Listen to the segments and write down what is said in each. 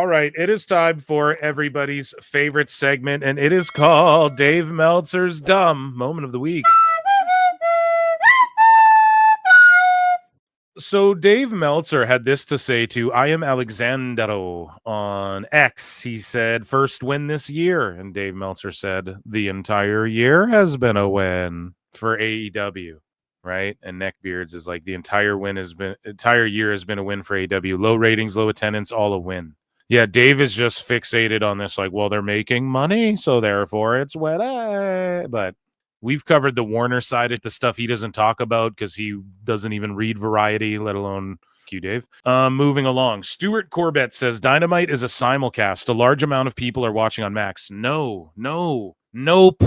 right, it is time for everybody's favorite segment, and it is called Dave Meltzer's Dumb Moment of the Week. So Dave Meltzer had this to say to I Am Alexandro on X. He said, first win this year. And Dave Meltzer said, the entire year has been a win for AEW, right? And Neckbeards is like, the entire year has been a win for AEW. Low ratings, low attendance, all a win. Yeah, Dave is just fixated on this, like, well, they're making money, so therefore it's wet. But we've covered the Warner side of the stuff he doesn't talk about because he doesn't even read Variety, let alone you, Dave. Moving along. Stuart Corbett says Dynamite is a simulcast. A large amount of people are watching on Max. Nope.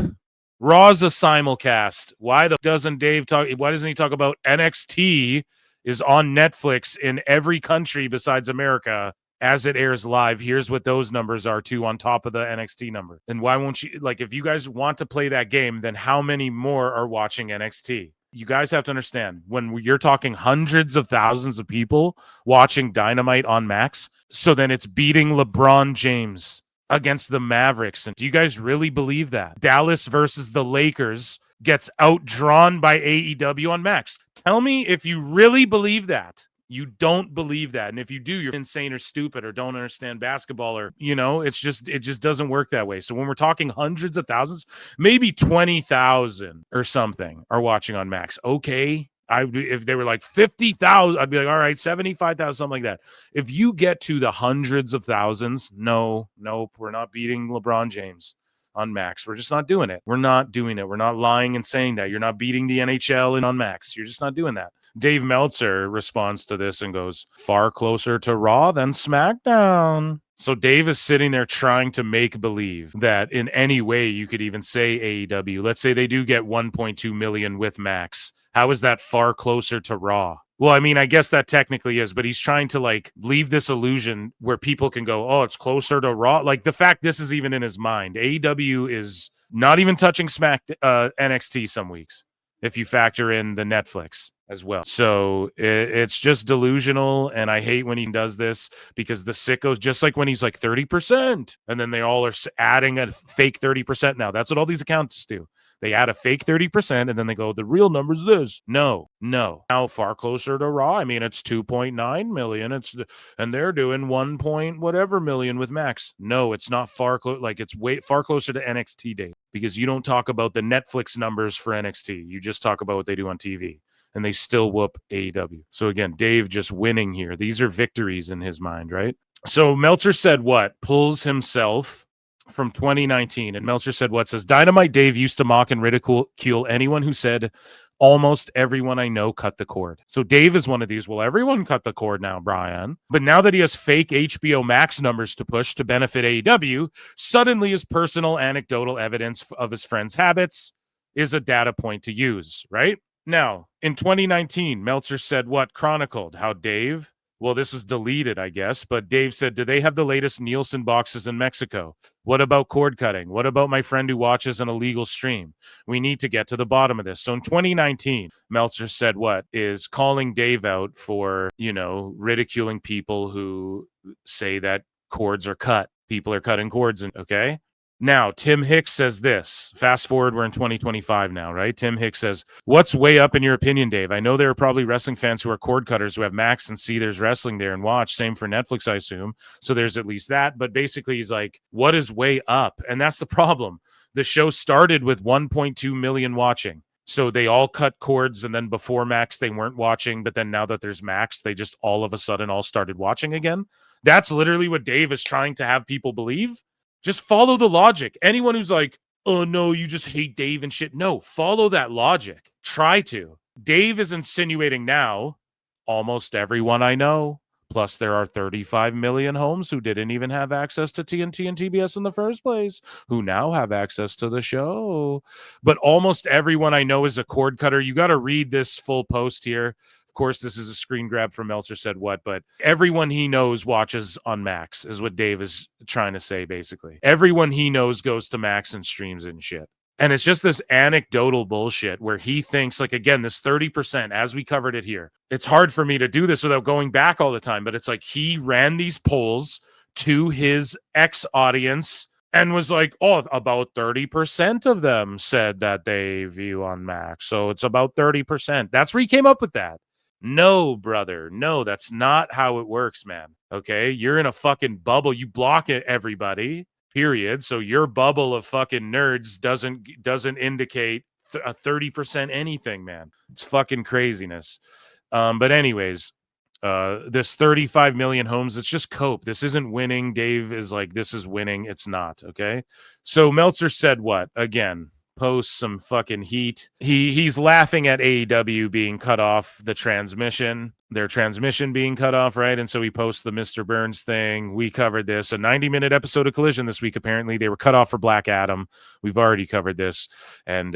Raw's a simulcast. Why doesn't Dave talk? Why doesn't he talk about NXT is on Netflix in every country besides America as it airs live? Here's what those numbers are too on top of the NXT number. And why won't you, like, if you guys want to play that game, then how many more are watching NXT? You guys have to understand, when you're talking hundreds of thousands of people watching Dynamite on Max, so then it's beating LeBron James against the Mavericks. And do you guys really believe that? Dallas versus the Lakers gets outdrawn by AEW on Max. Tell me if you really believe that. You don't believe that. And if you do, you're insane or stupid or don't understand basketball, or, it just doesn't work that way. So when we're talking hundreds of thousands, maybe 20,000 or something are watching on Max. Okay. If they were like 50,000, I'd be like, all right, 75,000, something like that. If you get to the hundreds of thousands, nope, we're not beating LeBron James on Max. We're just not doing it. We're not doing it. We're not lying and saying that. You're not beating the NHL on Max. You're just not doing that. Dave Meltzer responds to this and goes, far closer to Raw than SmackDown. So Dave is sitting there trying to make believe that in any way you could even say AEW. Let's say they do get 1.2 million with Max. How is that far closer to Raw? Well, I mean, I guess that technically is, but he's trying to like leave this illusion where people can go, oh, it's closer to Raw. Like the fact this is even in his mind. AEW is not even touching NXT some weeks, if you factor in the Netflix as well. So it's just delusional, and I hate when he does this because the sickos, just like when he's like 30%, and then they all are adding a fake 30% now. That's what all these accounts do. They add a fake 30%, and then they go, the real number's this. No. How far closer to Raw? I mean, it's 2.9 million. And they're doing 1 point whatever million with Max. No, it's not far close. Like, it's way far closer to NXT Dave, because you don't talk about the Netflix numbers for NXT. You just talk about what they do on TV, and they still whoop AEW. So again, Dave just winning here. These are victories in his mind, right? So Meltzer said what? Pulls himself from 2019. And Meltzer said what? Says, Dynamite Dave used to mock and ridicule anyone who said, almost everyone I know cut the cord. So Dave is one of these. Well, everyone cut the cord now, Bryan. But now that he has fake HBO Max numbers to push to benefit AEW, suddenly his personal anecdotal evidence of his friends' habits is a data point to use, right? Now, in 2019, Meltzer said what? Chronicled how Dave, well, this was deleted, I guess, but Dave said, do they have the latest Nielsen boxes in Mexico? What about cord cutting? What about my friend who watches an illegal stream? We need to get to the bottom of this. So in 2019, Meltzer said what? Is calling Dave out for, ridiculing people who say that cords are cut. People are cutting cords, okay? Now, Tim Hicks says this. Fast forward, we're in 2025 now, right? Tim Hicks says, what's way up in your opinion, Dave? I know there are probably wrestling fans who are cord cutters who have Max and see there's wrestling there and watch. Same for Netflix, I assume. So there's at least that. But basically, he's like, what is way up? And that's the problem. The show started with 1.2 million watching. So they all cut cords, and then before Max, they weren't watching. But then now that there's Max, they just all of a sudden all started watching again. That's literally what Dave is trying to have people believe. Just follow the logic. Anyone who's like, oh, no, you just hate Dave and shit. No, follow that logic. Try to. Dave is insinuating now, almost everyone I know, plus there are 35 million homes who didn't even have access to TNT and TBS in the first place, who now have access to the show. But almost everyone I know is a cord cutter. You got to read this full post here. Of course, this is a screen grab from Meltzer said what, but everyone he knows watches on Max is what Dave is trying to say, basically. Everyone he knows goes to Max and streams and shit. And it's just this anecdotal bullshit where he thinks, like, again, this 30%, as we covered it here. It's hard for me to do this without going back all the time, but it's like he ran these polls to his ex audience and was like, oh, about 30% of them said that they view on Max. So it's about 30%. That's where he came up with that. No, brother. No, that's not how it works, man. Okay. You're in a fucking bubble. You block it, everybody. Period. So your bubble of fucking nerds doesn't indicate a 30% anything, man. It's fucking craziness. But anyways, this 35 million homes, it's just cope. This isn't winning. Dave is like, this is winning. It's not. Okay. So Meltzer said what? Again, post some fucking heat. He's laughing at AEW being cut off their transmission being cut off, right? And so he posts the Mr. Burns thing. We covered this, a 90-minute episode of Collision this week. Apparently they were cut off for Black Adam. We've already covered this. And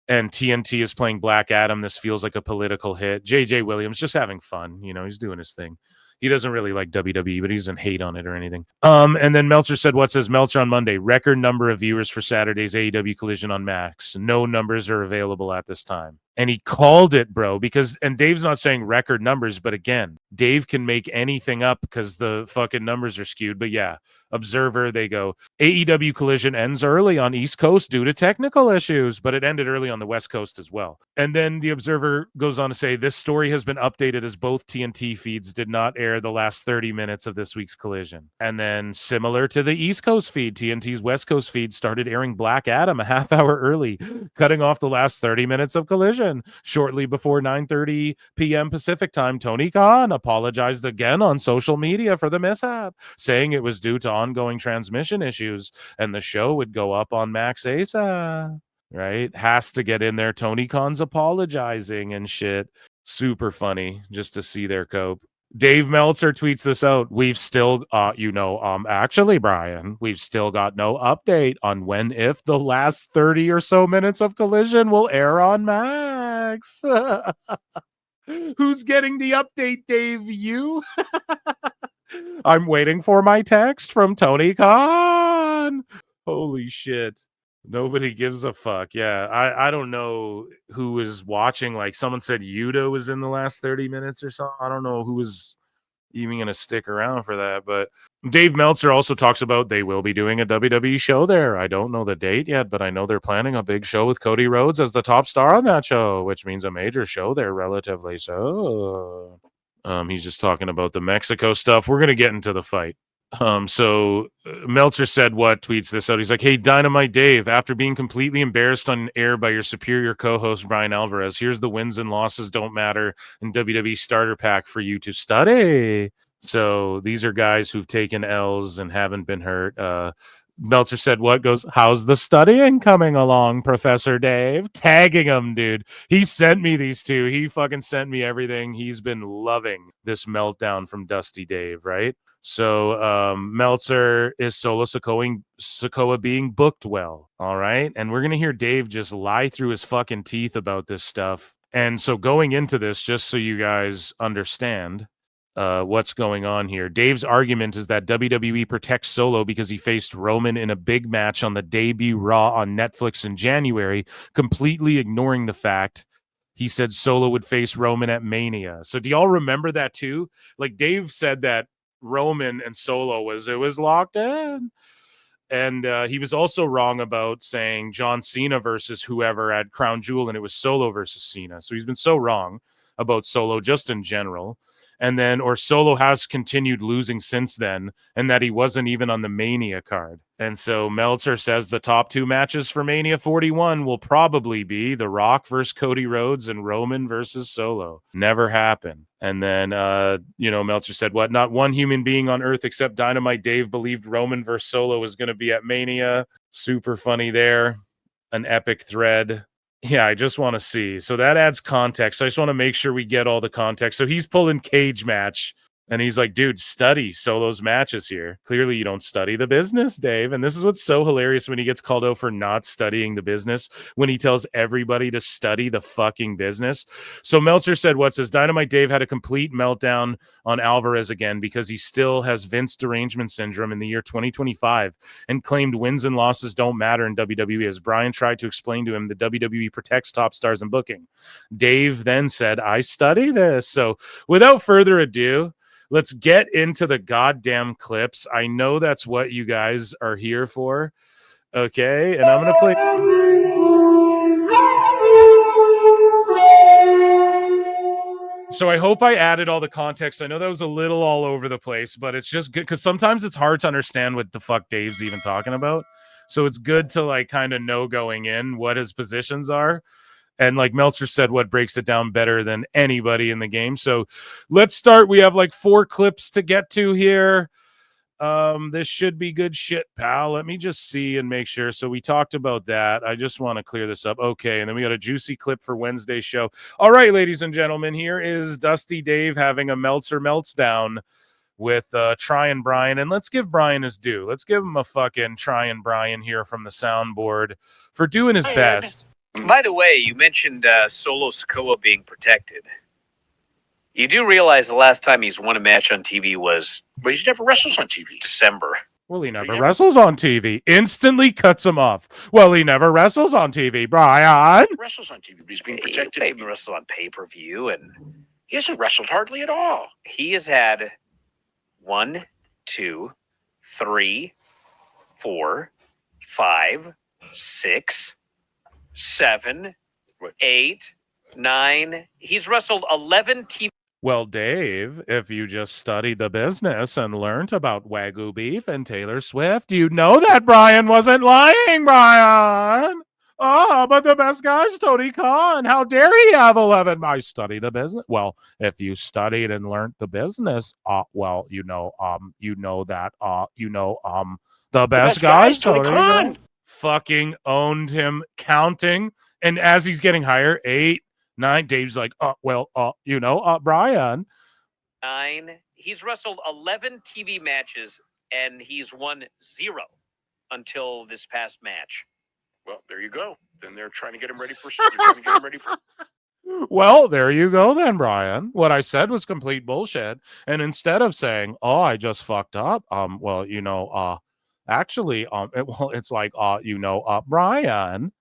TNT is playing Black Adam. This feels like a political hit. JJ Williams just having fun. You know, he's doing his thing. He doesn't really like WWE, but he doesn't hate on it or anything. And then Meltzer said, what says Meltzer on Monday? Record number of viewers for Saturday's AEW Collision on Max. No numbers are available at this time. And he called it, bro, and Dave's not saying record numbers, but again, Dave can make anything up because the fucking numbers are skewed. But yeah, Observer, they go, AEW Collision ends early on East Coast due to technical issues, but it ended early on the West Coast as well. And then the Observer goes on to say, this story has been updated as both TNT feeds did not air the last 30 minutes of this week's Collision. And then similar to the East Coast feed, TNT's West Coast feed started airing Black Adam a half hour early, cutting off the last 30 minutes of Collision. Shortly before 9:30 p.m. Pacific time, Tony Khan apologized again on social media for the mishap, saying it was due to ongoing transmission issues and the show would go up on Max ASAP. Right? Has to get in there. Tony Khan's apologizing and shit. Super funny just to see their cope. Dave Meltzer tweets this out. We've still, actually, Brian, we've still got no update on when, if the last 30 or so minutes of Collision will air on Max. Who's getting the update, Dave? You? I'm waiting for my text from Tony Khan. Holy shit. Nobody gives a fuck. Yeah, I don't know who is watching. Like someone said Yuta was in the last 30 minutes or something. I don't know who was even going to stick around for that. But Dave Meltzer also talks about they will be doing a WWE show there. I don't know the date yet, but I know they're planning a big show with Cody Rhodes as the top star on that show, which means a major show there relatively so. He's just talking about the Mexico stuff. We're going to get into the fight. So Meltzer said what, tweets this out. He's like, hey, Dynamite Dave, after being completely embarrassed on air by your superior co-host Bryan Alvarez, here's the wins and losses don't matter in WWE starter pack for you to study. So these are guys who've taken L's and haven't been hurt. Meltzer said what goes, how's the studying coming along, Professor Dave? Tagging him, dude. He sent me these two. He fucking sent me everything. He's been loving this meltdown from Dusty Dave, right? So Meltzer is Solo Sikoa being booked well, all right? And we're going to hear Dave just lie through his fucking teeth about this stuff. And so going into this, just so you guys understand what's going on here, Dave's argument is that WWE protects Solo because he faced Roman in a big match on the debut Raw on Netflix in January, completely ignoring the fact he said Solo would face Roman at Mania. So do y'all remember that too? Like Dave said that Roman and Solo was locked in. And he was also wrong about saying John Cena versus whoever at Crown Jewel, and it was Solo versus Cena. So he's been so wrong about Solo just in general. And then, or Solo has continued losing since then, and that he wasn't even on the Mania card. And so Meltzer says the top two matches for Mania 41 will probably be The Rock versus Cody Rhodes and Roman versus Solo. Never happened. And then, Meltzer said, what? Not one human being on Earth except Dynamite Dave believed Roman versus Solo was going to be at Mania. Super funny there. An epic thread. Yeah, I just want to see. So that adds context. I just want to make sure we get all the context. So he's pulling cage match. And he's like, dude, study Solo's matches here. Clearly, you don't study the business, Dave. And this is what's so hilarious when he gets called out for not studying the business, when he tells everybody to study the fucking business. So Meltzer said, what says Dynamite Dave had a complete meltdown on Alvarez again because he still has Vince derangement syndrome in the year 2025 and claimed wins and losses don't matter in WWE. As Bryan tried to explain to him, the WWE protects top stars in booking. Dave then said, I study this. So without further ado, let's get into the goddamn clips. I know that's what you guys are here for. Okay, and I'm going to play. So I hope I added all the context. I know that was a little all over the place, but it's just good because sometimes it's hard to understand what the fuck Dave's even talking about. So it's good to like kind of know going in what his positions are. And like Meltzer said, what breaks it down better than anybody in the game. So let's start. We have like 4 clips to get to here. This should be good shit, pal. Let me just see and make sure. So we talked about that. I just want to clear this up. Okay, and then we got a juicy clip for Wednesday's show. All right, ladies and gentlemen, here is Dusty Dave having a Meltzer meltdown with Bryan Bryan. And let's give Bryan his due. Let's give him a fucking Bryan Bryan here from the soundboard for doing his best. By the way, you mentioned Solo Sikoa being protected. You do realize the last time he's won a match on TV was... But he never wrestles on TV. December. Well, he never wrestles on TV. Instantly cuts him off. Well, he never wrestles on TV, Bryan. He wrestles on TV, but he's being protected. He wrestled on pay-per-view, and... He hasn't wrestled hardly at all. He has had 1, 2, 3, 4, 5, 6, 7, 8, 9. He's wrestled 11 TV. Well, Dave, if you just studied the business and learned about Wagyu beef and Taylor Swift, you'd know that Bryan wasn't lying, Bryan. Oh, but the best guy's Tony Khan. How dare he have 11? I study the business. Well, if you studied and learned the business, well, the best guy's Tony Khan. Fucking owned him, counting. And as he's getting higher, 8, 9, Dave's like, Bryan. 9. He's wrestled 11 TV matches, and he's won 0 until this past match. Well, there you go. Then they're trying to get him ready for... Well, there you go then, Bryan. What I said was complete bullshit. And instead of saying, oh, I just fucked up, it's like, Bryan.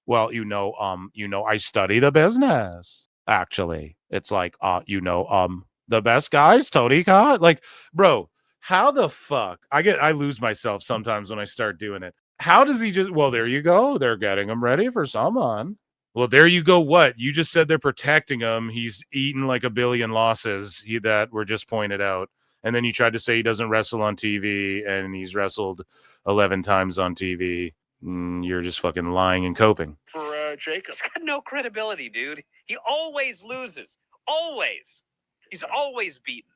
Well, I study the business. Actually, it's like, the best guys, Tony Khan. Like, bro, how the fuck? I lose myself sometimes when I start doing it. How does he just? Well, there you go. They're getting him ready for someone. Well, there you go. What? You just said they're protecting him. He's eaten like a billion losses that were just pointed out. And then you tried to say he doesn't wrestle on TV, and he's wrestled 11 times on TV. You're just fucking lying and coping. For Jacob. He's got no credibility, dude. He always loses. Always. He's always beaten.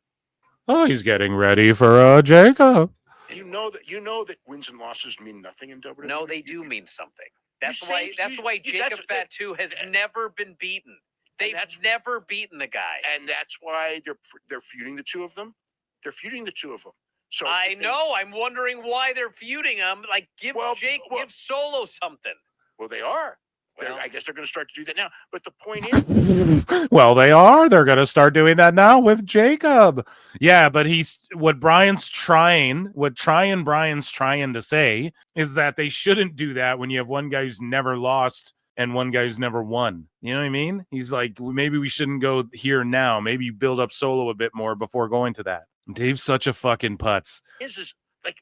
Oh, he's getting ready for Jacob. You know that wins and losses mean nothing in WWE. No, they do mean something. That's why Jacob Fatu has never been beaten. They've never beaten the guy. And that's why they're feuding the two of them. They're feuding the two of them. So I know. I'm wondering why they're feuding them. Like, give Solo something. Well, they are. I guess they're going to start to do that now. But the point is... Well, they are. They're going to start doing that now with Jacob. Yeah, but what Bryan's trying to say is that they shouldn't do that when you have one guy who's never lost and one guy who's never won. You know what I mean? He's like, maybe we shouldn't go here now. Maybe you build up Solo a bit more before going to that. Dave's such a fucking putz. Is like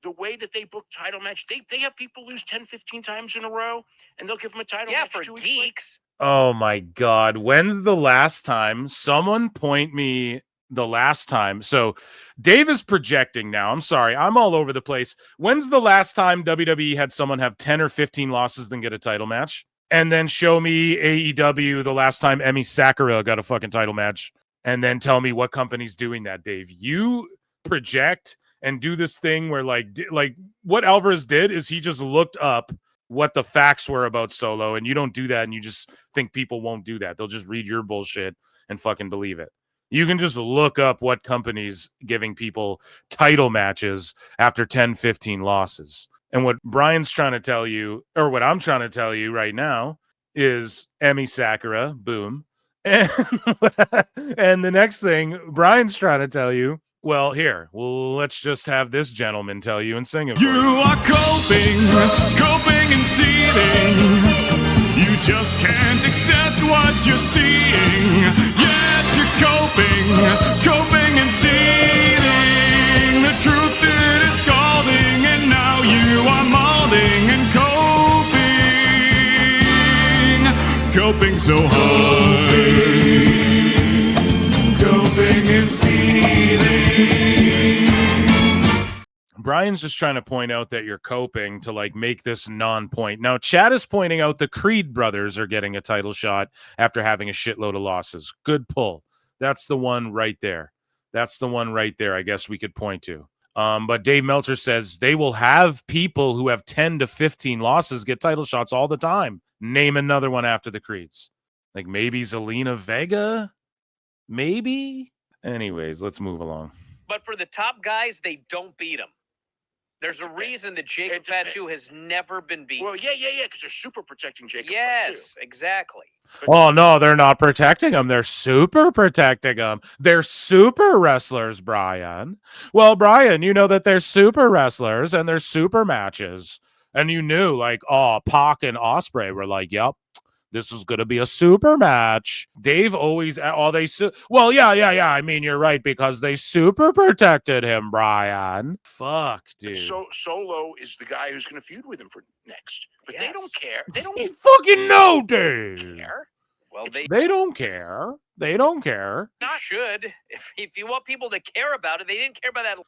the way that they book title match, they have people lose 10, 15 times in a row, and they'll give them a title match for 2 weeks geeks. Oh my God. When's the last time? Someone point me the last time. So Dave is projecting now. I'm sorry. I'm all over the place. When's the last time WWE had someone have 10 or 15 losses then get a title match? And then show me AEW the last time Emi Sakura got a fucking title match. And then tell me what company's doing that, Dave. You project and do this thing where like what Alvarez did is he just looked up what the facts were about Solo, and you don't do that, and you just think people won't do that. They'll just read your bullshit and fucking believe it. You can just look up what company's giving people title matches after 10, 15 losses. And what Bryan's trying to tell you, or what I'm trying to tell you right now, is Emi Sakura, boom. And the next thing Bryan's trying to tell you, well, let's just have this gentleman tell you and sing it. You are coping and seething. You just can't accept what you're seeing. Yes, you're coping and seething. coping so high. Coping and seething. Brian's just trying to point out that you're coping to like make this non-point. Now, Chad is pointing out the Creed brothers are getting a title shot after having a shitload of losses. Good pull. That's the one right there. That's the one right there, I guess we could point to. But Dave Meltzer says they will have people who have 10 to 15 losses get title shots all the time. Name another one after the Creeds. Like maybe Zelina Vega? Maybe? Anyways, let's move along. But for the top guys, they don't beat them. There's a reason that Jacob Fatu has never been beaten. Well, yeah, because they're super protecting Jacob. Yes, exactly. Oh, no, they're not protecting him. They're super protecting him. They're super wrestlers, Brian. Well, Brian, you know that they're super wrestlers and they're super matches. And you knew, like, oh, Pac and Ospreay were like, yep, this is going to be a super match. Dave always, well, yeah. I mean, you're right, because they super protected him, Brian. Fuck, dude. So Solo is the guy who's going to feud with him for next. But they don't care. They don't fucking know, Dave. care. Well, They don't care. They don't care. Not should. If you want people to care about it, they didn't care about that.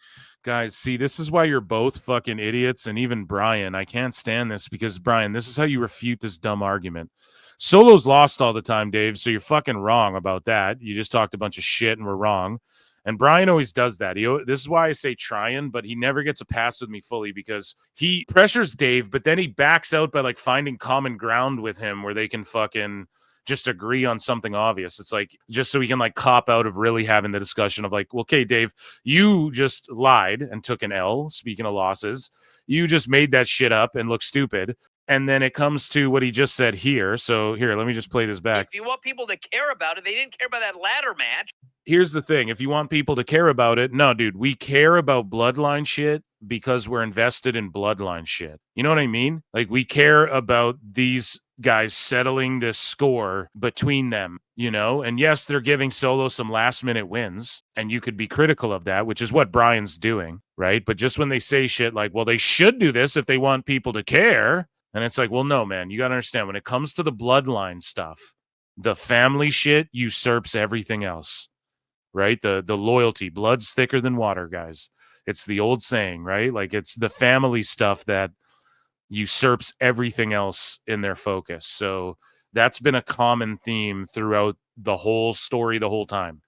Guys, see, this is why you're both fucking idiots, and even Brian. I can't stand this because, Brian, this is how you refute this dumb argument. Solo's lost all the time, Dave, so you're fucking wrong about that. You just talked a bunch of shit and we're wrong. And Brian always does that. This is why I say trying, but he never gets a pass with me fully because he pressures Dave, but then he backs out by like finding common ground with him where they can fucking just agree on something obvious. It's like just so he can like cop out of really having the discussion of like, well, okay, Dave, you just lied and took an L. Speaking of losses, you just made that shit up and look stupid. And then it comes to what he just said here. So here, let me just play this back. If you want people to care about it, they didn't care about that ladder match. Here's the thing. If you want people to care about it, no, dude, we care about bloodline shit because we're invested in bloodline shit. You know what I mean? Like we care about these guys settling this score between them, you know? And yes, they're giving Solo some last minute wins, and you could be critical of that, which is what Brian's doing, right? But just when they say shit like, well, they should do this if they want people to care. And it's like, well, no, man, you got to understand when it comes to the bloodline stuff, the family shit usurps everything else, right? The loyalty, blood's thicker than water, guys. It's the old saying, right? Like it's the family stuff that usurps everything else in their focus. So that's been a common theme throughout the whole story, the whole time.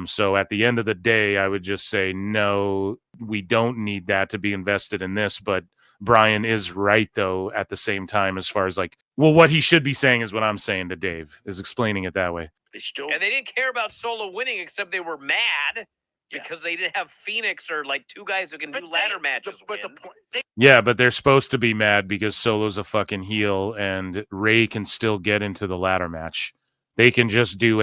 So at the end of the day, I would just say, no, we don't need that to be invested in this, but Brian is right, though, at the same time, as far as like, well, what he should be saying is what I'm saying to Dave, is explaining it that way. And they didn't care about Solo winning, except they were mad because they didn't have Phoenix or like two guys who can do ladder matches. But they're supposed to be mad because Solo's a fucking heel and Ray can still get into the ladder match. They can just do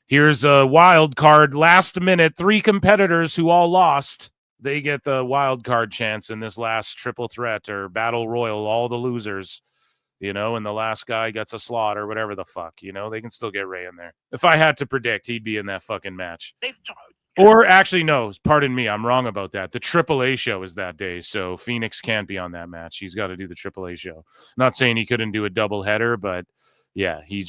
here's a wild card, last minute, 3 competitors who all lost. They get the wild card chance in this last triple threat or battle royal, all the losers, you know, and the last guy gets a slot or whatever the fuck, you know, they can still get Ray in there. If I had to predict, he'd be in that fucking match. Or actually, no, pardon me, I'm wrong about that. The AAA show is that day, so Phoenix can't be on that match. He's got to do the AAA show. Not saying he couldn't do a double header, but yeah, he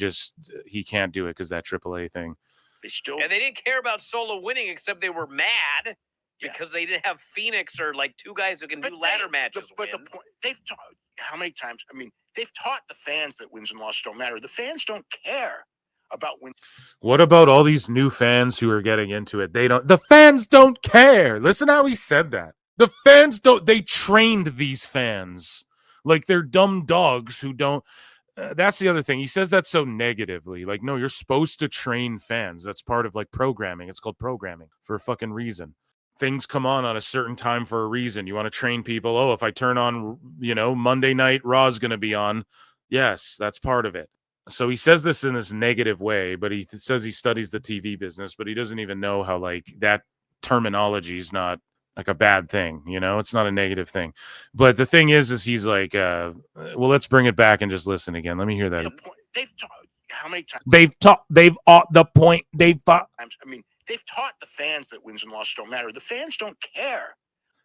can't do it because that AAA thing. And they didn't care about Solo winning, except they were mad because they didn't have Phoenix or like two guys who can do ladder matches. But the point, how many times? I mean, they've taught the fans that wins and losses don't matter. The fans don't care about wins. What about all these new fans who are getting into it? The fans don't care. Listen how he said that. The fans don't, they trained these fans like they're dumb dogs who don't. That's the other thing. He says that so negatively. Like, no, you're supposed to train fans. That's part of like programming. It's called programming for a fucking reason. Things come on a certain time for a reason. You want to train people. Oh, if I turn on, you know, Monday night Raw is going to be on. Yes, that's part of it. So he says this in this negative way, but he says he studies the TV business, but he doesn't even know how like that terminology is not like a bad thing. You know, it's not a negative thing. But the thing is he's like, well, let's bring it back and just listen again. Let me hear that. How many times? They've taught the fans that wins and losses don't matter. The fans don't care.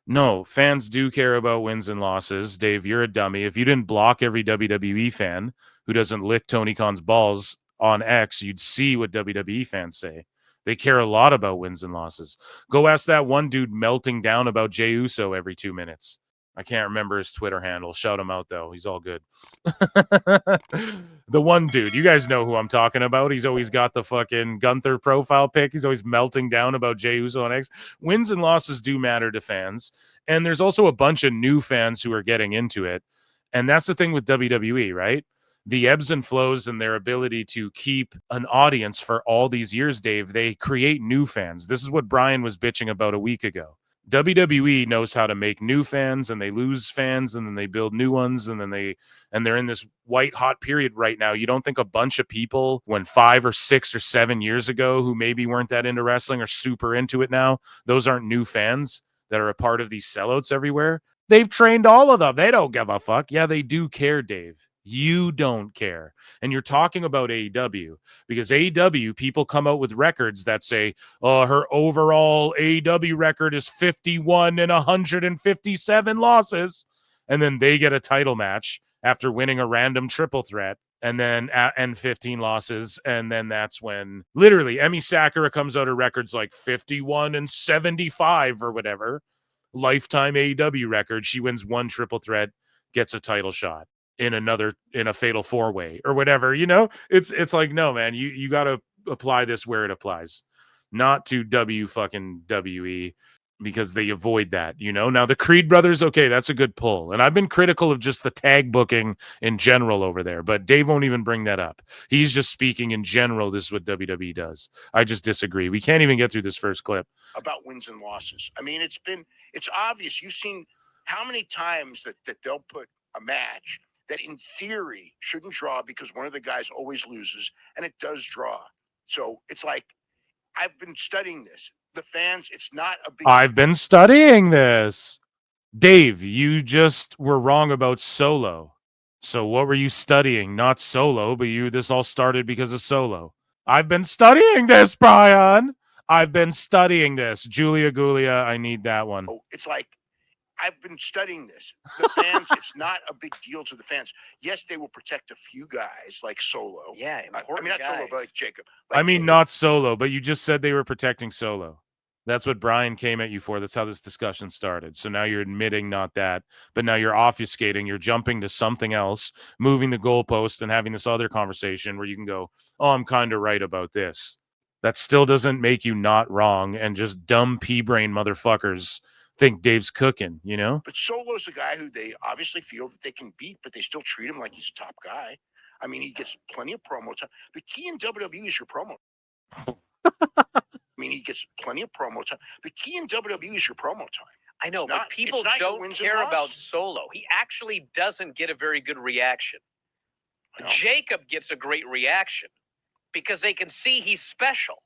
No, fans do care about wins and losses. Dave, you're a dummy. If you didn't block every WWE fan who doesn't lick Tony Khan's balls on X, you'd see what WWE fans say. They care a lot about wins and losses. Go ask that one dude melting down about Jey Uso every 2 minutes. I can't remember his Twitter handle. Shout him out, though. He's all good. The one dude, you guys know who I'm talking about. He's always got the fucking Gunther profile pic. He's always melting down about Jey Uso on X. Wins and losses do matter to fans. And there's also a bunch of new fans who are getting into it. And that's the thing with WWE, right? The ebbs and flows and their ability to keep an audience for all these years, Dave, they create new fans. This is what Bryan was bitching about a week ago. WWE knows how to make new fans, and they lose fans, and then they build new ones, and they're in this white hot period right now. You don't think a bunch of people when 5 or 6 or 7 years ago who maybe weren't that into wrestling are super into it now? Those aren't new fans that are a part of these sellouts everywhere. They've trained all of them. They don't give a fuck. Yeah, they do care, Dave. You don't care. And you're talking about AEW because AEW, people come out with records that say, oh, her overall AEW record is 51 and 157 losses. And then they get a title match after winning a random triple threat and then and 15 losses. And then that's when literally Emi Sakura comes out of records like 51 and 75 or whatever. Lifetime AEW record. She wins one triple threat, gets a title shot in a fatal 4-way or whatever, it's like, no, man, you got to apply this where it applies, not to WWE because they avoid that, Now the Creed brothers, okay, that's a good pull. And I've been critical of just the tag booking in general over there, but Dave won't even bring that up. He's just speaking in general. This is what WWE does. I just disagree. We can't even get through this first clip. About wins and losses. I mean, it's obvious. You've seen how many times that they'll put a match that in theory shouldn't draw because one of the guys always loses, and it does draw. So it's like, I've been studying this. The fans, it's not a big... I've been studying this. Dave, you just were wrong about Solo. So what were you studying? Not Solo, but this all started because of Solo. I've been studying this, Bryan. I've been studying this. Julia Gulia, I need that one. Oh, it's like, I've been studying this. The fans, it's not a big deal to the fans. Yes, they will protect a few guys like Solo. Yeah, I mean, not Solo, but like Jacob. Not Solo, but you just said they were protecting Solo. That's what Bryan came at you for. That's how this discussion started. So now you're admitting not that, but now you're obfuscating. You're jumping to something else, moving the goalpost and having this other conversation where you can go, oh, I'm kind of right about this. That still doesn't make you not wrong, and just dumb pea-brain motherfuckers think Dave's cooking, But Solo's a guy who they obviously feel that they can beat, but they still treat him like he's a top guy. I mean, he gets plenty of promo time. The key in WWE is your promo. He gets plenty of promo time. The key in WWE is your promo time. I know, but people don't care about Solo. He actually doesn't get a very good reaction. Jacob gets a great reaction because they can see he's special.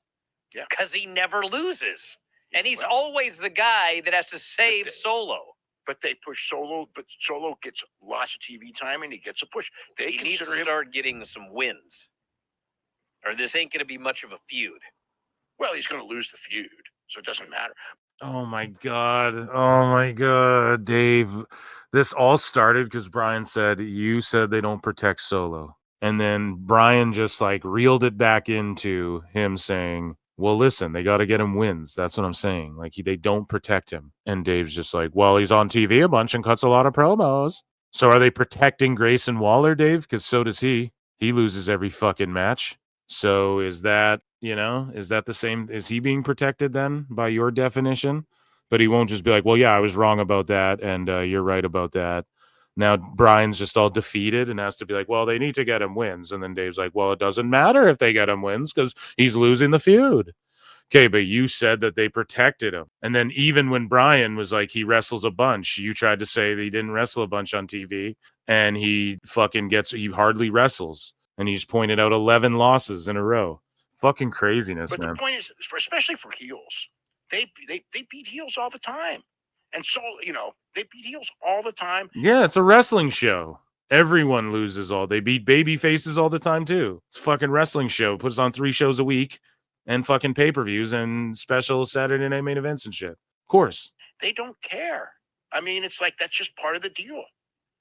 Yeah. Because he never loses. And he's always the guy that has to save Solo. But they push Solo, but Solo gets lots of TV time and he gets a push. He needs to start getting some wins. Or this ain't going to be much of a feud. Well, he's going to lose the feud, so it doesn't matter. Oh my God, Dave. This all started because Bryan said, you said they don't protect Solo. And then Bryan just reeled it back into him saying, well, listen, they got to get him wins. That's what I'm saying. They don't protect him. And Dave's just like, well, he's on TV a bunch and cuts a lot of promos. So are they protecting Grayson Waller, Dave? Because so does he. He loses every fucking match. So is that, is that the same? Is he being protected then by your definition? But he won't just be like, well, yeah, I was wrong about that. And you're right about that. Now Bryan's just all defeated and has to be like, well, they need to get him wins. And then Dave's like, well, it doesn't matter if they get him wins because he's losing the feud. Okay, but you said that they protected him. And then even when Bryan was like, he wrestles a bunch, you tried to say that he didn't wrestle a bunch on TV. And he hardly wrestles. And he just pointed out 11 losses in a row. Fucking craziness, man. But the point is, especially for heels, they beat heels all the time. And so, they beat heels all the time. Yeah, it's a wrestling show. Everyone loses they beat baby faces all the time, too. It's a fucking wrestling show. Puts on 3 shows a week and fucking pay-per-views and special Saturday night main events and shit. Of course. They don't care. It's like, that's just part of the deal.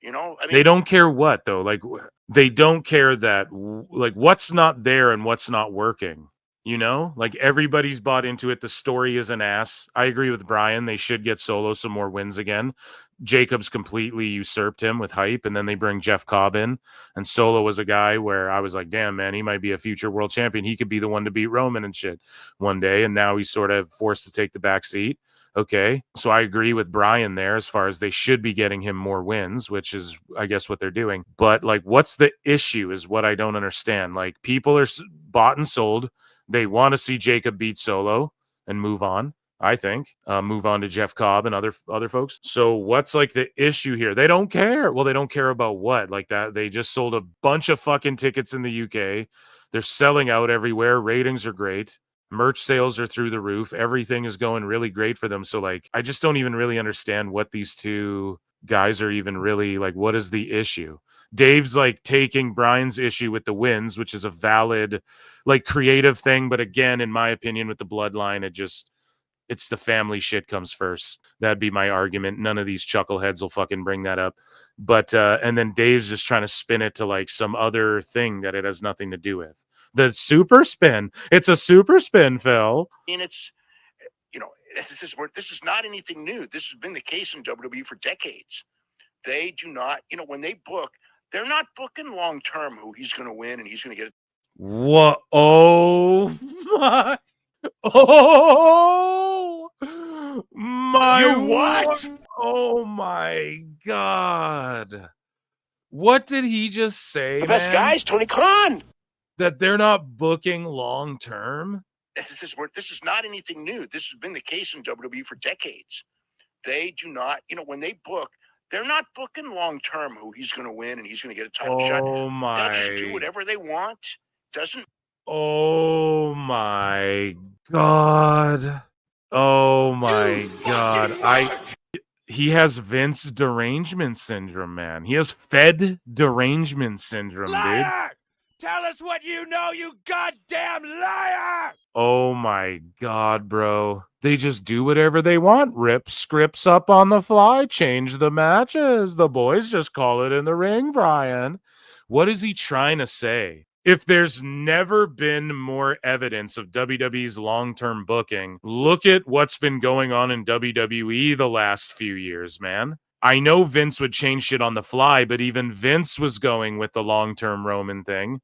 You know, I mean, they don't care what though. Like they don't care that like what's not there and what's not working. You know, like everybody's bought into it. The story is an ass. I agree with Bryan. They should get Solo some more wins again. Jacobs completely usurped him with hype, and then they bring Jeff Cobb in. And Solo was a guy where I was like, damn, man, he might be a future world champion. He could be the one to beat Roman and shit one day. And now he's sort of forced to take the back seat. Okay. So I agree with Bryan there as far as they should be getting him more wins, which is, I guess, what they're doing. But like, what's the issue is what I don't understand. Like, people are bought and sold. They want to see Jacob beat Solo and move on. I think move on to Jeff Cobb and other folks. So what's like the issue here? They don't care. Well, they don't care about what? Like that they just sold a bunch of fucking tickets in the UK. They're selling out everywhere. Ratings are great. Merch sales are through the roof. Everything is going really great for them. So like I just don't even really understand what these two guys are even really like. What is the issue? Dave's like taking Bryan's issue with the wins, which is a valid like creative thing. But again, in my opinion, with the bloodline, it's the family shit comes first. That'd be my argument. None of these chuckleheads will fucking bring that up. But and then Dave's just trying to spin it to like some other thing that it has nothing to do with. The super spin. It's a super spin, Phil. And it's, you know, this is not anything new. This has been the case in WWE for decades. They do not, you know, when they book, they're not booking long term who he's going to win and he's going to get it. What? Oh my! Oh my! You what? Oh my God! What did he just say? The best man? guys, Tony Khan. That they're not booking long term. This is not anything new. This has been the case in WWE for decades. They do not, you know, when they book, they're not booking long term who he's going to win and he's going to get a title shot. Oh my! They'll just do whatever they want. Doesn't. Oh my God! Oh my God! He has Vince derangement syndrome, man. He has Fed derangement syndrome, dude. Tell us what you know, you goddamn liar! Oh my God, bro. They just do whatever they want. Rip scripts up on the fly, change the matches. The boys just call it in the ring, Bryan. What is he trying to say? If there's never been more evidence of WWE's long-term booking, look at what's been going on in WWE the last few years, man. I know Vince would change shit on the fly, but even Vince was going with the long-term Roman thing.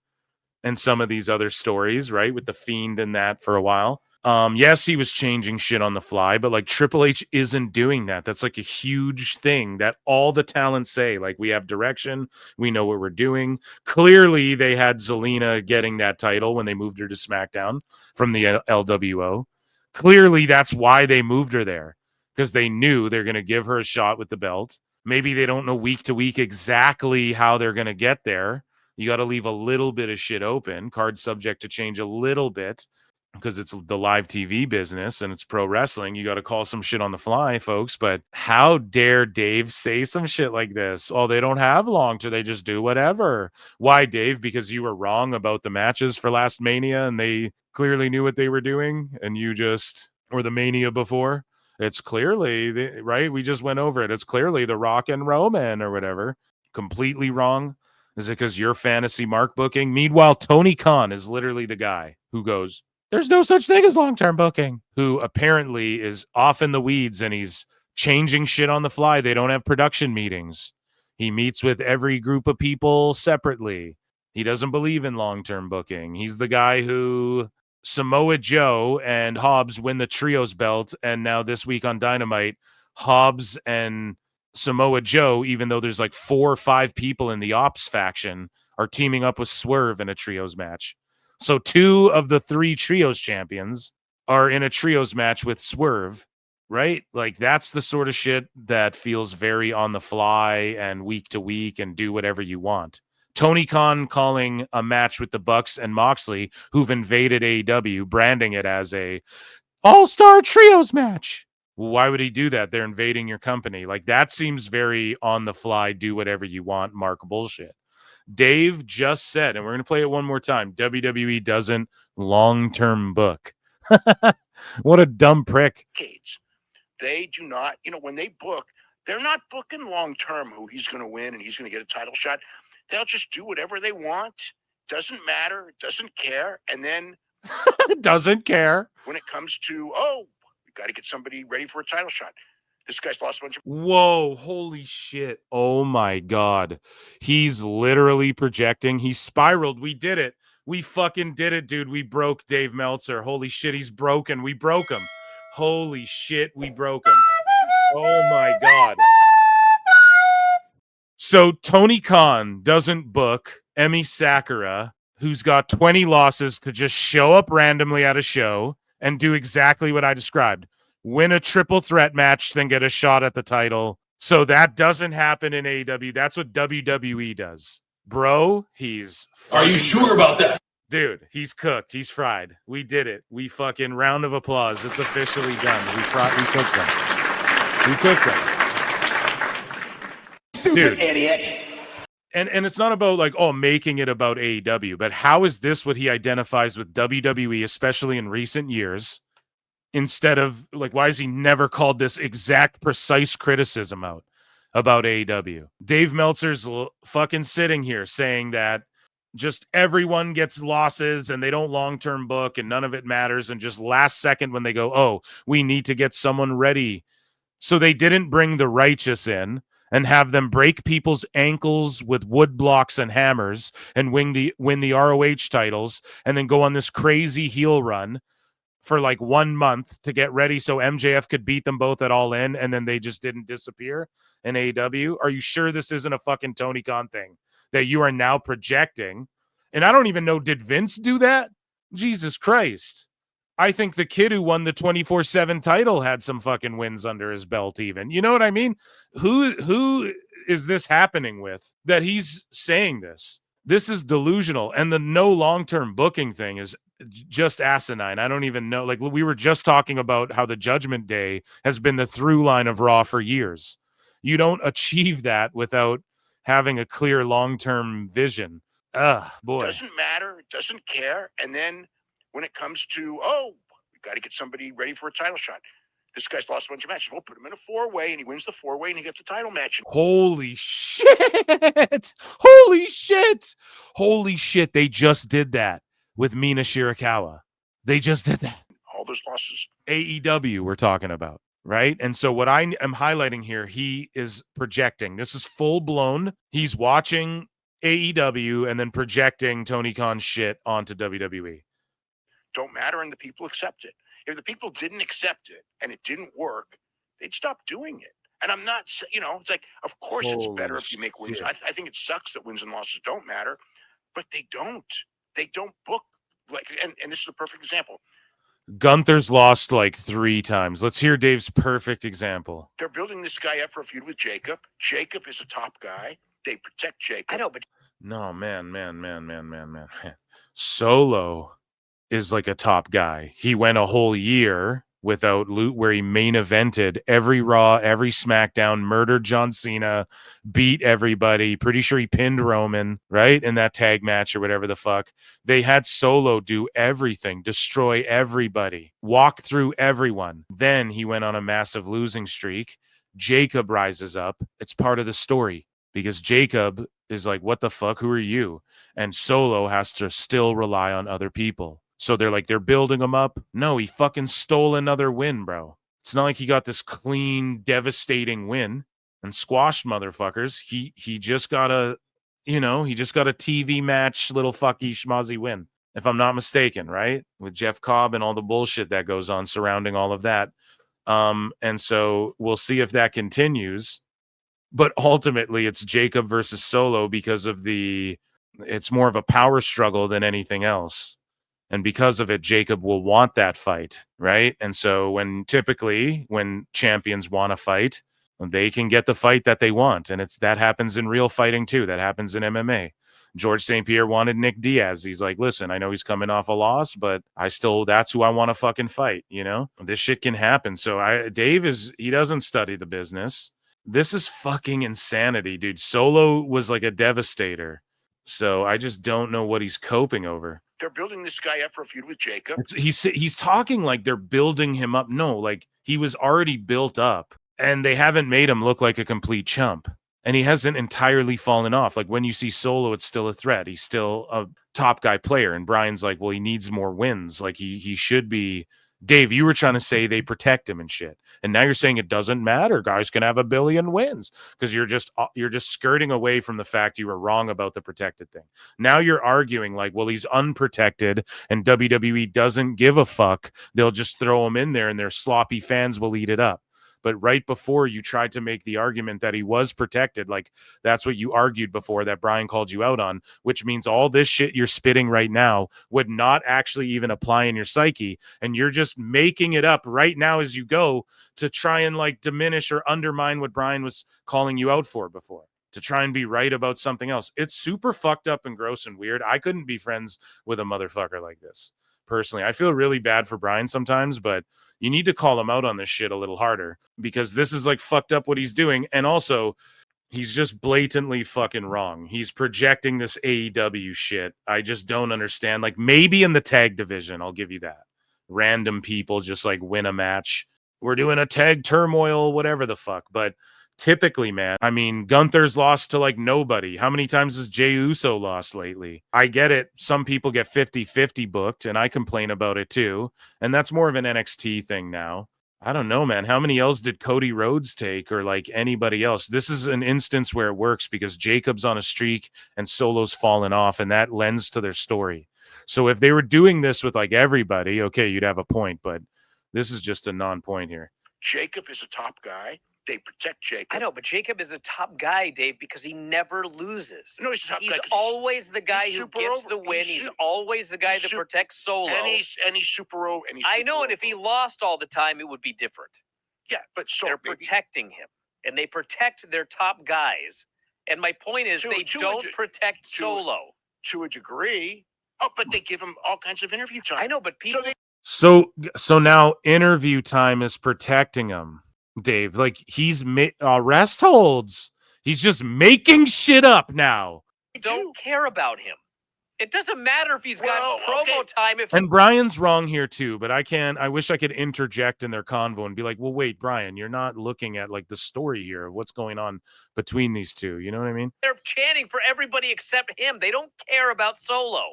And some of these other stories, right, with the Fiend and that for a while. Yes, he was changing shit on the fly, but like Triple H isn't doing that. That's like a huge thing that all the talents say. Like, we have direction, we know what we're doing. Clearly, they had Zelina getting that title when they moved her to SmackDown from the LWO. Clearly, that's why they moved her there, because they knew they're going to give her a shot with the belt. Maybe they don't know week to week exactly how they're going to get there. You got to leave a little bit of shit open, card subject to change a little bit, because it's the live TV business and it's pro wrestling. You got to call some shit on the fly, folks. But how dare Dave say some shit like this? Oh, they don't have long term. They just do whatever. Why, Dave? Because you were wrong about the matches for last Mania and they clearly knew what they were doing and you just, or the Mania before. It's clearly, right? We just went over it. It's clearly the Rock and Roman or whatever. Completely wrong. Is it because you're fantasy mark booking? Meanwhile, Tony Khan is literally the guy who goes, there's no such thing as long-term booking, who apparently is off in the weeds and he's changing shit on the fly. They don't have production meetings. He meets with every group of people separately. He doesn't believe in long-term booking. He's the guy who Samoa Joe and Hobbs win the trios belt. And now this week on Dynamite, Hobbs and Samoa Joe, even though there's like 4 or 5 people in the Ops faction, are teaming up with Swerve in a trios match. So 2 of the 3 trios champions are in a trios match with Swerve, right? Like, that's the sort of shit that feels very on the fly and week to week and do whatever you want. Tony Khan calling a match with the Bucks and Moxley, who've invaded AEW, branding it as a all-star trios match. Why would he do that? They're invading your company. Like, that seems very on the fly, do whatever you want, Mark bullshit. Dave just said, and we're going to play it one more time, WWE doesn't long-term book. What a dumb prick. They do not, you know, when they book, They're not booking long term who he's going to win and he's going to get a title shot. They'll just do whatever they want. Doesn't matter. Doesn't care. And then doesn't care when it comes to, we got to get somebody ready for a title shot. This guy's lost a bunch of. Whoa, holy shit. Oh my God. He's literally projecting. He spiraled. We did it. We fucking did it, dude. We broke Dave Meltzer. Holy shit, he's broken. We broke him. Holy shit, we broke him. Oh my God. So Tony Khan doesn't book Emi Sakura, who's got 20 losses, to just show up randomly at a show and do exactly what I described. Win a triple threat match, then get a shot at the title. So that doesn't happen in AEW. That's what WWE does. Bro, he's... Are you sure about that? Dude, he's cooked. He's fried. We did it. We fucking round of applause. It's officially done. We cooked them. We cooked them. Stupid idiot. And it's not about like, making it about AEW, but how is this what he identifies with WWE, especially in recent years, instead of like, why has he never called this exact precise criticism out about AEW? Dave Meltzer's fucking sitting here saying that just everyone gets losses and they don't long-term book and none of it matters. And just last second when they go, we need to get someone ready. So they didn't bring the Righteous in and have them break people's ankles with wood blocks and hammers and win the ROH titles and then go on this crazy heel run for like 1 month to get ready so MJF could beat them both at All In, and then they just didn't disappear in AEW. Are you sure this isn't a fucking Tony Khan thing that you are now projecting? And I don't even know, did Vince do that? Jesus Christ. I think the kid who won the 24/7 title had some fucking wins under his belt even. You know what I mean? Who is this happening with that he's saying this? This is delusional. And the no long-term booking thing is just asinine. I don't even know. Like, we were just talking about how the Judgment Day has been the through line of Raw for years. You don't achieve that without having a clear long-term vision. Ugh, boy. Doesn't matter. Doesn't care. And then when it comes to, we got to get somebody ready for a title shot. This guy's lost a bunch of matches. We'll put him in a 4-way, and he wins the 4-way, and he gets the title match. Holy shit! Holy shit! Holy shit! They just did that with Mina Shirakawa. They just did that. All those losses. AEW we're talking about, right? And so what I am highlighting here, he is projecting. This is full blown. He's watching AEW and then projecting Tony Khan's shit onto WWE. Don't matter, and the people accept it. If the people didn't accept it and it didn't work, they'd stop doing it. And I'm not, it's like, of course it's better if you make wins. I think it sucks that wins and losses don't matter, but they don't. They don't book like, and this is a perfect example. Gunther's lost like 3 times. Let's hear Dave's perfect example. They're building this guy up for a feud with Jacob. Jacob is a top guy. They protect Jacob. I know, but no, man. Solo is like a top guy. He went a whole year without loot where he main evented every Raw, every SmackDown, murdered John Cena, beat everybody. Pretty sure he pinned Roman, right? In that tag match or whatever the fuck. They had Solo do everything, destroy everybody, walk through everyone. Then he went on a massive losing streak. Jacob rises up. It's part of the story because Jacob is like, what the fuck? Who are you? And Solo has to still rely on other people. So they're building him up. No, he fucking stole another win, bro. It's not like he got this clean, devastating win and squashed motherfuckers. He just got a TV match, little fucky schmozzy win, if I'm not mistaken, right? With Jeff Cobb and all the bullshit that goes on surrounding all of that. And so we'll see if that continues. But ultimately, it's Jacob versus Solo because of it's more of a power struggle than anything else. And because of it, Jacob will want that fight, right? And so when champions want a fight, they can get the fight that they want. And that happens in real fighting too. That happens in MMA. George St. Pierre wanted Nick Diaz. He's like, listen, I know he's coming off a loss, but that's who I want to fucking fight, you know? This shit can happen. So Dave he doesn't study the business. This is fucking insanity, dude. Solo was like a devastator. So I just don't know what he's coping over. They're building this guy up for a feud with Jacob. He's talking like they're building him up. No, like he was already built up. and they haven't made him look like a complete chump. And he hasn't entirely fallen off. Like when you see Solo, it's still a threat. He's still a top guy player. And Bryan's like, well, he needs more wins. Like he should be. Dave, you were trying to say they protect him and shit. And now you're saying it doesn't matter. Guys can have 1 billion wins because you're just skirting away from the fact you were wrong about the protected thing. Now you're arguing like, well, he's unprotected and WWE doesn't give a fuck. They'll just throw him in there and their sloppy fans will eat it up. But right before you tried to make the argument that he was protected, like that's what you argued before that Bryan called you out on, which means all this shit you're spitting right now would not actually even apply in your psyche. And you're just making it up right now as you go to try and like diminish or undermine what Bryan was calling you out for before, to try and be right about something else. It's super fucked up and gross and weird. I couldn't be friends with a motherfucker like this. Personally, I feel really bad for Bryan sometimes, but you need to call him out on this shit a little harder because this is like fucked up what he's doing. And also, he's just blatantly fucking wrong. He's projecting this AEW shit. I just don't understand. Like maybe in the tag division, I'll give you that. Random people just like win a match. We're doing a tag turmoil, whatever the fuck. But typically, man, I mean, Gunther's lost to like nobody. How many times has Jey Uso lost lately? I get it. Some people get 50-50 booked, and I complain about it too. And that's more of an NXT thing now. I don't know, man. How many L's did Cody Rhodes take or like anybody else? This is an instance where it works because Jacob's on a streak and Solo's fallen off, and that lends to their story. So if they were doing this with like everybody, okay, you'd have a point, but this is just a non-point here. Jacob is a top guy. They protect Jacob. I know, but Jacob is a top guy, Dave, because he never loses. No, he's a top guy. He's always the guy who gets the win. He's always the guy that protects Solo. And he's super over. I know, and if he lost all the time, it would be different. Yeah, but they're protecting him, and they protect their top guys. And my point is, they don't protect Solo to a degree. Oh, but they give him all kinds of interview time. I know, but people. So now interview time is protecting him. Dave, like he's rest holds. He's just making shit up now. I don't care about him. It doesn't matter if he's got promo time. And Bryan's wrong here too, but I wish I could interject in their convo and be like, well, wait, Bryan, you're not looking at like the story here of what's going on between these two. You know what I mean? They're chanting for everybody except him. They don't care about Solo.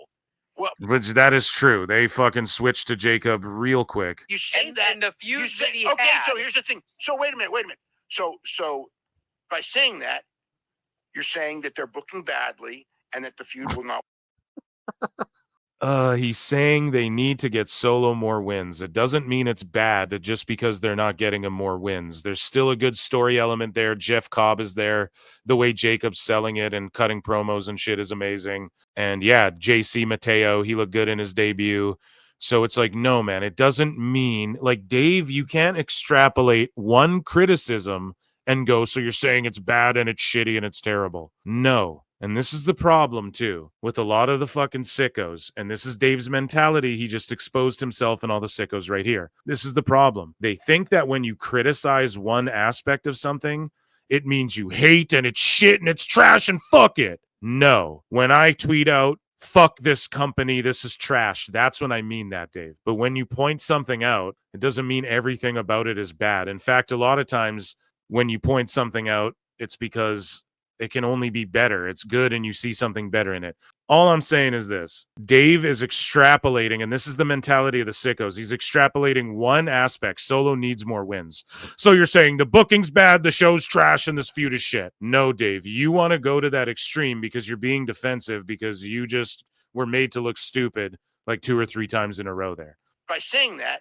Well, which that is true. They fucking switched to Jacob real quick. You say that, and the feud that he okay, had. so here's the thing. So wait a minute. So by saying that, you're saying that they're booking badly and that the feud will not. He's saying they need to get Solo more wins. It doesn't mean it's bad just because they're not getting him more wins. There's still a good story element there. Jeff Cobb is there. The way Jacob's selling it and cutting promos and shit is amazing. And yeah, JC Mateo, he looked good in his debut. So it's like, no, man, it doesn't mean like Dave, you can't extrapolate one criticism and go, so you're saying it's bad and it's shitty and it's terrible. No. And this is the problem, too, with a lot of the fucking sickos. And this is Dave's mentality. He just exposed himself and all the sickos right here. This is the problem. They think that when you criticize one aspect of something, it means you hate and it's shit and it's trash and fuck it. No. When I tweet out, fuck this company, this is trash, that's when I mean that, Dave. But when you point something out, it doesn't mean everything about it is bad. In fact, a lot of times when you point something out, it's because it can only be better. It's good and you see something better in it. All I'm saying is this. Dave is extrapolating, and this is the mentality of the sickos. He's extrapolating one aspect. Solo needs more wins. So you're saying the booking's bad, the show's trash, and this feud is shit. No, Dave. You want to go to that extreme because you're being defensive because you just were made to look stupid like 2 or 3 times in a row there. By saying that,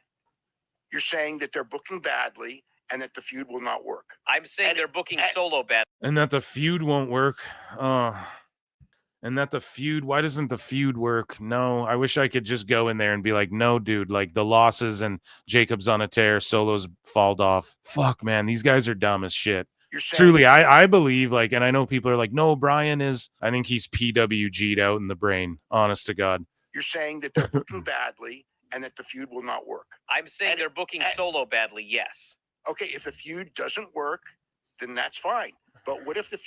you're saying that they're booking badly and that the feud will not work. I'm saying they're booking Solo bad. And that the feud won't work. And that the feud, why doesn't the feud work? No, I wish I could just go in there and be like, no, dude, like the losses and Jacob's on a tear, Solo's falled off. Fuck, man, these guys are dumb as shit. Truly, I believe, like, and I know people are like, no, Bryan is, I think he's PWG'd out in the brain, honest to God. You're saying that they're booking badly and that the feud will not work. I'm saying they're booking Solo badly, yes. Okay, if the feud doesn't work, then that's fine. But what if the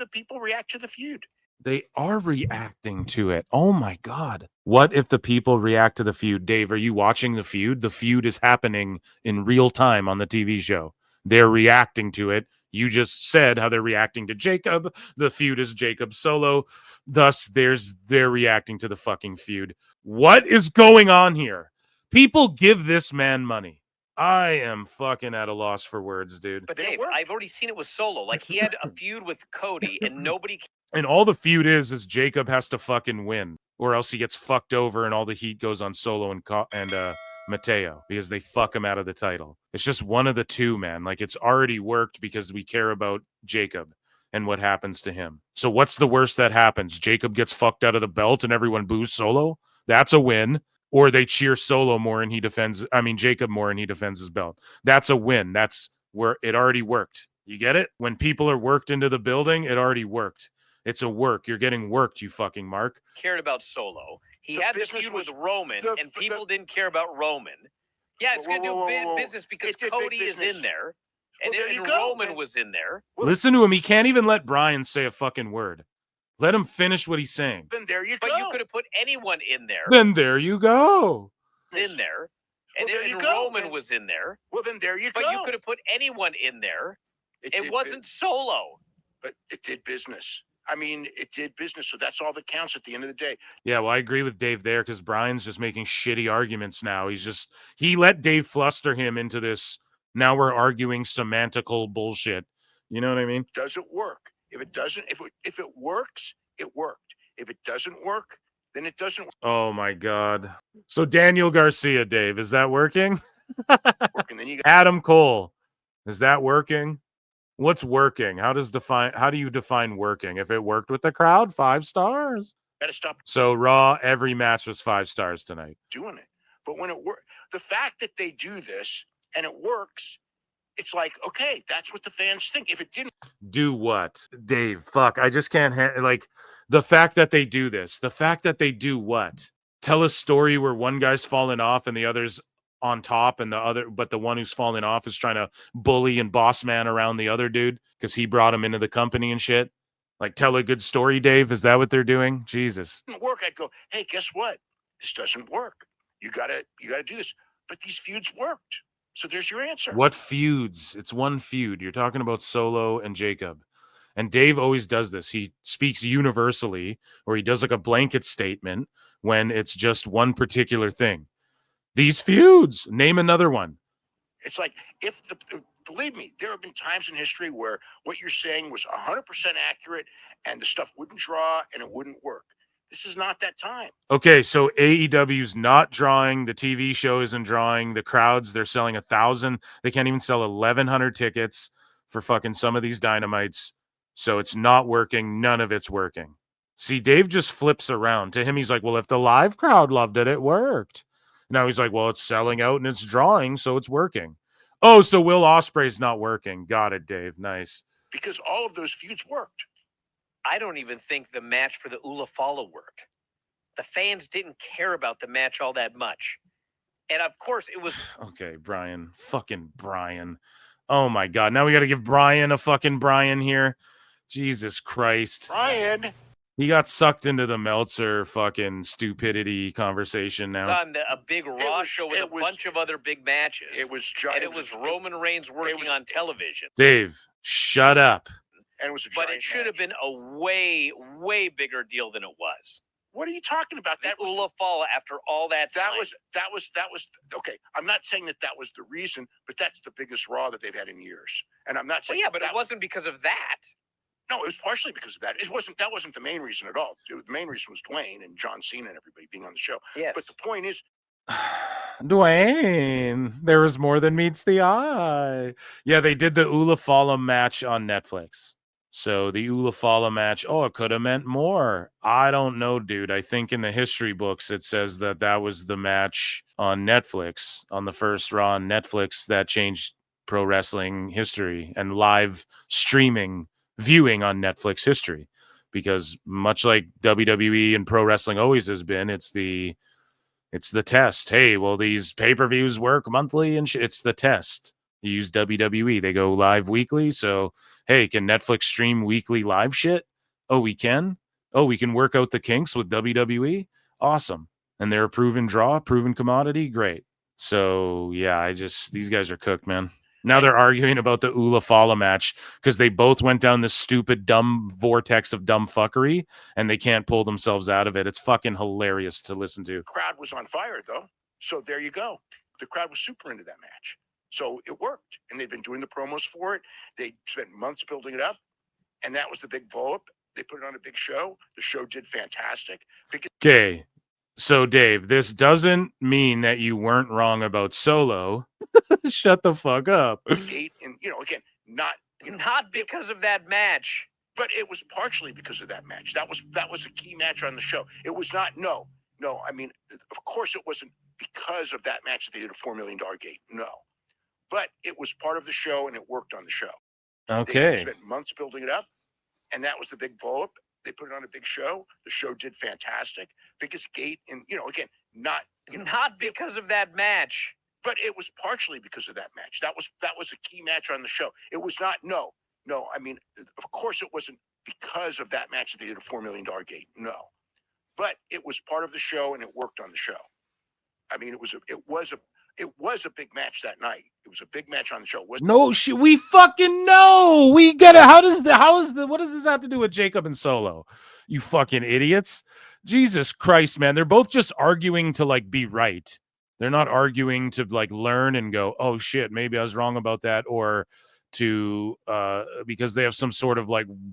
people react to the feud? They are reacting to it. Oh my God. What if the people react to the feud? Dave, are you watching the feud? The feud is happening in real time on the TV show. They're reacting to it. You just said how they're reacting to Jacob. The feud is Jacob Solo. Thus, they're reacting to the fucking feud. What is going on here? People give this man money. I am fucking at a loss for words, dude. But Dave, I've already seen it with Solo. Like, he had a feud with Cody, and nobody. And all the feud is Jacob has to fucking win, or else he gets fucked over, and all the heat goes on Solo and Mateo because they fuck him out of the title. It's just one of the two, man. Like, it's already worked because we care about Jacob and what happens to him. So what's the worst that happens? Jacob gets fucked out of the belt and everyone boos Solo? That's a win. Or they cheer Solo more and Jacob more and he defends his belt. That's a win. That's where it already worked. You get it? When people are worked into the building, it already worked. It's a work. You're getting worked, you fucking Mark. Cared about Solo. He had the feud with Roman, and people didn't care about Roman. Yeah, it's going to do business because Cody is in there, and Roman was in there. Listen to him. He can't even let Bryan say a fucking word. Let him finish what he's saying. Then there you go. But you could have put anyone in there. Then there you go. In there. And Roman was in there. Well, then there you go. But you could have put anyone in there. It wasn't Solo. But it did business. I mean, it did business, so that's all that counts at the end of the day. Yeah, well, I agree with Dave there because Bryan's just making shitty arguments now. He let Dave fluster him into this. Now we're arguing semantical bullshit. You know what I mean? Does it work? If it doesn't, if it works, it worked. If it doesn't work, then it doesn't work. Oh my God. So Daniel Garcia, Dave, is that working? And then you got Adam Cole, is that working? What's working? How do you define working? If it worked with the crowd, 5 stars. Gotta stop. So Raw, every match was 5 stars tonight. Doing it. But when it works, the fact that they do this and it works, it's like, okay, that's what the fans think. If it didn't do what? Dave, fuck, I just can't like the fact that they do this. The fact that they do what? Tell a story where one guy's falling off and the other's on top and the one who's falling off is trying to bully and boss man around the other dude because he brought him into the company and shit. Like, tell a good story, Dave. Is that what they're doing? Jesus. Work. I'd go, hey, guess what? This doesn't work. You gotta do this. But these feuds worked. So there's your answer. What feuds? It's one feud. You're talking about Solo and Jacob. And Dave always does this. He speaks universally, or he does like a blanket statement when it's just one particular thing. These feuds, name another one. It's like, believe me, there have been times in history where what you're saying was 100% accurate and the stuff wouldn't draw and it wouldn't work. This is not that time. Okay, so AEW's not drawing. The TV show isn't drawing. The crowds, they're selling 1,000. They can't even sell 1,100 tickets for fucking some of these Dynamites. So it's not working. None of it's working. See, Dave just flips around. To him, he's like, well, if the live crowd loved it, it worked. Now he's like, well, it's selling out and it's drawing, so it's working. Oh, so Will Ospreay's not working. Got it, Dave. Nice. Because all of those feuds worked. I don't even think the match for the Ulafala worked. The fans didn't care about the match all that much. And of course, it was... Okay, Bryan. Fucking Bryan. Oh my God. Now we got to give Bryan a fucking Bryan here. Jesus Christ. Bryan. He got sucked into the Meltzer fucking stupidity conversation now. On a big Raw show with a bunch of other big matches. It was Roman Reigns working on television. Dave, shut up. And it was but it should have been a way, way bigger deal than it was. What are you talking about? That was Ulafala after all that time. That was okay. I'm not saying that was the reason, but that's the biggest Raw that they've had in years. And I'm not saying. Well, yeah, but it wasn't because of that. No, it was partially because of that. That wasn't the main reason at all. The main reason was Dwayne and John Cena and everybody being on the show. Yes. But the point is, Dwayne, there is more than meets the eye. Yeah, they did the Ulafala match on Netflix. So the Ulafala match, it could have meant more. I don't know, dude. I think in the history books, it says that was the match on Netflix, on the first Raw on Netflix that changed pro wrestling history and live streaming viewing on Netflix history. Because much like WWE and pro wrestling always has been, it's the test. Hey, well, these pay-per-views work monthly and it's the test. You use WWE. They go live weekly. So, hey, can Netflix stream weekly live shit? Oh, we can? Oh, we can work out the kinks with WWE? Awesome. And they're a proven draw, proven commodity? Great. So, yeah, these guys are cooked, man. Now they're arguing about the Ula Fala match because they both went down this stupid, dumb vortex of dumb fuckery, and they can't pull themselves out of it. It's fucking hilarious to listen to. The crowd was on fire, though. So there you go. The crowd was super into that match. So it worked. And they'd been doing the promos for it. They spent months building it up. And that was the big blow-up. They put it on a big show. The show did fantastic. Okay. So, Dave, this doesn't mean that you weren't wrong about Solo. Shut the fuck up. And, again, not because of that match. But it was partially because of that match. That was a key match on the show. It was not, no. I mean, of course it wasn't because of that match that they did a $4 million gate. No. But it was part of the show and it worked on the show. Okay. They spent months building it up. And that was the big blow-up. They put it on a big show. The show did fantastic. Biggest gate. And, again, not because of that match. But it was partially because of that match. That was a key match on the show. It was not, no. I mean, of course it wasn't because of that match that they did a $4 million gate. No. But it was part of the show and it worked on the show. I mean, it was a big match that night. It was a big match on the show. We fucking know. We get it. What does this have to do with Jacob and Solo? You fucking idiots. Jesus Christ, man. They're both just arguing to be right. They're not arguing to learn and go, oh shit, maybe I was wrong about that, or to because they have some sort of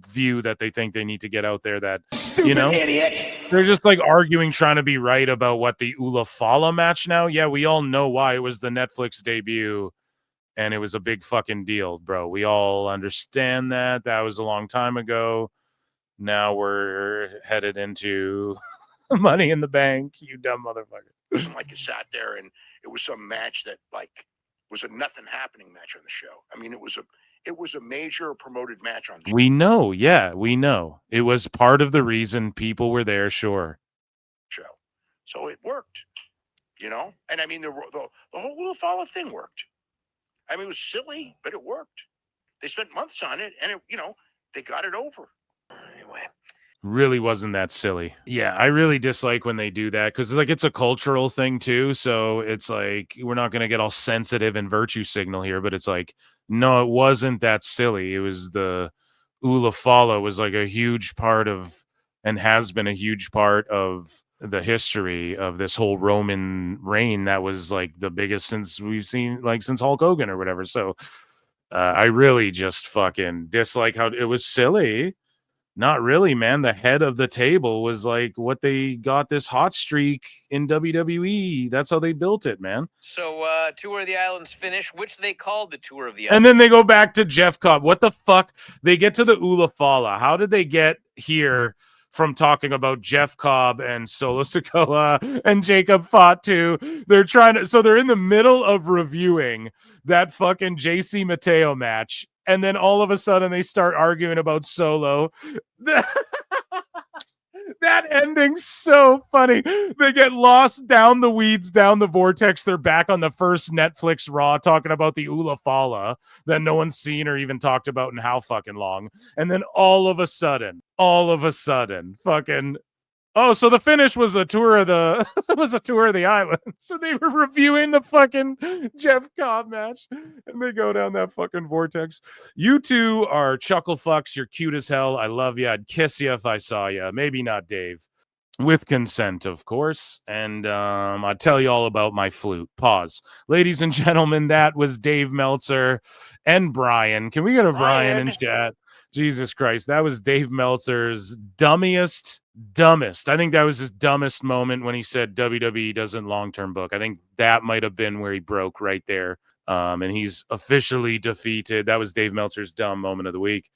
view that they think they need to get out there that Idiot. They're just arguing, trying to be right about what the Ula Fala match now. Yeah, we all know why. It was the Netflix debut and it was a big fucking deal, bro. We all understand that. That was a long time ago. Now we're headed into Money in the Bank, you dumb motherfucker. It wasn't like you sat there and it was some match that was a nothing happening match on the show. I mean, it was a major promoted match on the show. We know, yeah, we know. It was part of the reason people were there, sure. So it worked, And I mean, the whole Ula Fala thing worked. I mean, it was silly, but it worked. They spent months on it, and they got it over. Anyway. Really wasn't that silly. Yeah, I really dislike when they do that because it's a cultural thing too. So it's we're not going to get all sensitive and virtue signal here, but it's no, it wasn't that silly. It was the Ula Fala was a huge part of and has been a huge part of the history of this whole Roman reign. That was the biggest since we've seen since Hulk Hogan or whatever. So I really just fucking dislike how it was silly. Not really, man. The head of the table was what they got this hot streak in WWE. That's how they built it, man. So Tour of the Islands finish, which they called the Tour of the Islands. And then they go back to Jeff Cobb. What the fuck? They get to the Ula Fala. How did they get here from talking about Jeff Cobb and Solo Sikoa and Jacob fought too? They're they're in the middle of reviewing that fucking JC Mateo match. And then all of a sudden they start arguing about Solo. That ending's so funny. They get lost down the weeds, down the vortex. They're back on the first Netflix Raw talking about the Ula Fala that no one's seen or even talked about in how fucking long. And then all of a sudden, fucking... Oh, so the finish was a tour of the island. So they were reviewing the fucking Jeff Cobb match, and they go down that fucking vortex. You two are chuckle fucks. You're cute as hell. I love you. I'd kiss you if I saw you. Maybe not Dave, with consent, of course. And I'll tell you all about my flute. Pause, ladies and gentlemen. That was Dave Meltzer and Bryan. Can we get a Bryan in chat? Jesus Christ, that was Dave Meltzer's dumbest. I think that was his dumbest moment when he said WWE doesn't long-term book. I think that might have been where he broke right there. And he's officially defeated. That was Dave Meltzer's dumb moment of the week.